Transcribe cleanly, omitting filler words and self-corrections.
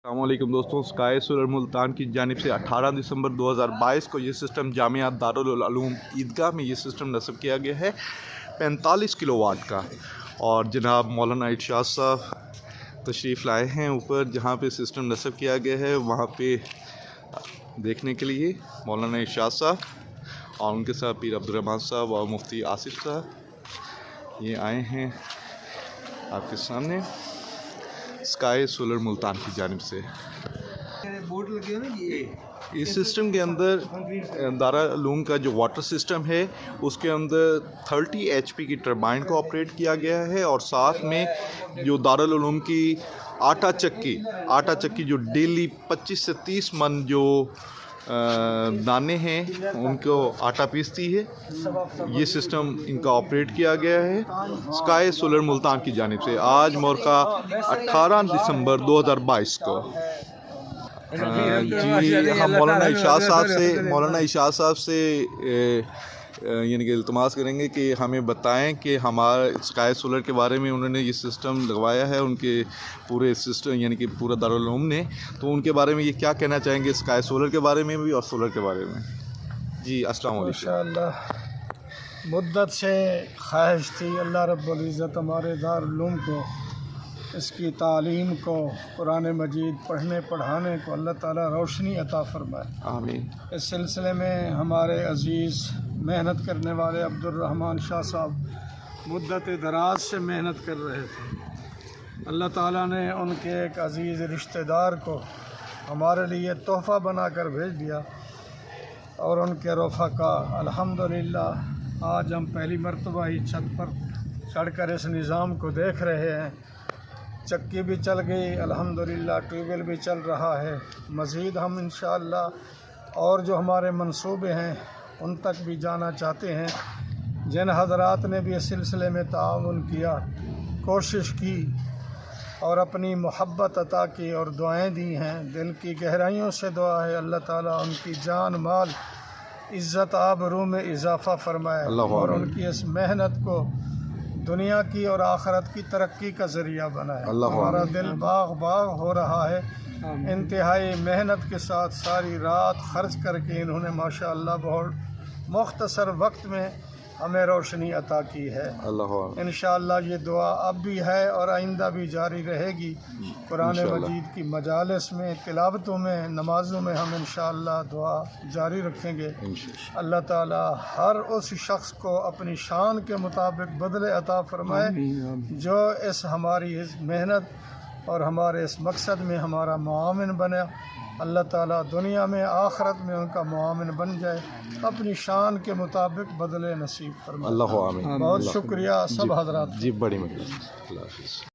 अस्सलामुअलैकुम दोस्तों, sky solar Multan की जानिब से 18 दिसंबर 2022 को ये सिस्टम जामिया दारुल उलूम ईदगाह में ये सिस्टम नस्ब किया गया है 45 किलोवाट का। और जनाब मौलाना इरशाद साहब तशरीफ़ लाए हैं ऊपर जहाँ पे सिस्टम नस्ब किया गया है, वहाँ पे देखने के लिए मौलाना इरशाद साहब और उनके साथ पीर अब्दुर्रहमान साहब और मुफ्ती आसिफ साहब ये आए हैं आपके सामने स्काई सोलर मुल्तान की जानिब से। बोर्ड लगे ना ये इस सिस्टम के अंदर दारुल का जो वाटर सिस्टम है उसके अंदर 30 HP की टरबाइन को ऑपरेट किया गया है और साथ में जो दारुल की आटा चक्की जो डेली 25 से 30 मन जो दाने हैं उनको आटा पीसती है, ये सिस्टम इनका ऑपरेट किया गया है स्काई सोलर मुल्तान की जानिब से। आज मोरका 18 दिसंबर 2022 को। जी हम मौलाना इरशाद साहब से यानी कि इल्तमास करेंगे कि हमें बताएं कि हमारा स्काई सोलर के बारे में उन्होंने ये सिस्टम लगवाया है उनके पूरे सिस्टम यानी कि पूरा दारुल उलूम ने, तो उनके बारे में ये क्या कहना चाहेंगे स्काई सोलर के बारे में भी और सोलर के बारे में। जी अस्सलाम वालेकुम। इंशाअल्लाह मुद्दत से ख्वाहिश थी अल्लाह रब्बुल इज़्ज़त हमारे दारुल उलूम को, इसकी तालीम को, कुरान मजीद पढ़ने पढ़ाने को अल्लाह ताला रोशनी अता फरमाए, आमीन। इस सिलसिले में हमारे अज़ीज़ मेहनत करने वाले अब्दुर्रहमान शाह साहब मुद्दत दराज से मेहनत कर रहे थे। अल्लाह ताला ने उनके एक अज़ीज़ रिश्तेदार को हमारे लिए तोहफ़ा बना कर भेज दिया और उनके रफ़क़ा अल्हम्दुलिल्लाह आज हम पहली मरतबा ही छत पर चढ़कर इस निज़ाम को देख रहे हैं। चक्की भी चल गई अल्हम्दुलिल्लाह, ट्यूबवेल भी चल रहा है। मज़ीद हम इंशाअल्लाह और जो हमारे मंसूबे हैं उन तक भी जाना चाहते हैं। जिन हज़रात ने भी इस सिलसिले में ताउन किया, कोशिश की और अपनी मोहब्बत अता की और दुआएं दी हैं, दिल की गहराइयों से दुआ है अल्लाह ताला उनकी जान माल इज़्ज़त आबरू में इजाफ़ा फरमाए और उनकी इस मेहनत को दुनिया की और आखरत की तरक्की का ज़रिया बनाए। हमारा दिल बाग हो रहा है। इंतहाई मेहनत के साथ सारी रात खर्च करके इन्होंने माशाअल्लाह बहुत मुख्तसर वक्त में हमें रोशनी अता की है। इंशाअल्लाह ये दुआ अब भी है और आइंदा भी जारी रहेगी। कुरान मजीद की मजालिस में, तिलावतों में, नमाज़ों में हम इंशाअल्लाह दुआ जारी रखेंगे। अल्लाह ताला हर उस शख्स को अपनी शान के मुताबिक बदले अता फरमाए जो इस हमारी इस मेहनत और हमारे इस मकसद में हमारा मुआविन बने। अल्लाह ताला दुनिया में आखरत में उनका मुआविन बन जाए, अपनी शान के मुताबिक बदले नसीब फरमाए। बहुत शुक्रिया सब हज़रात। जी बड़ी मेहरबानी।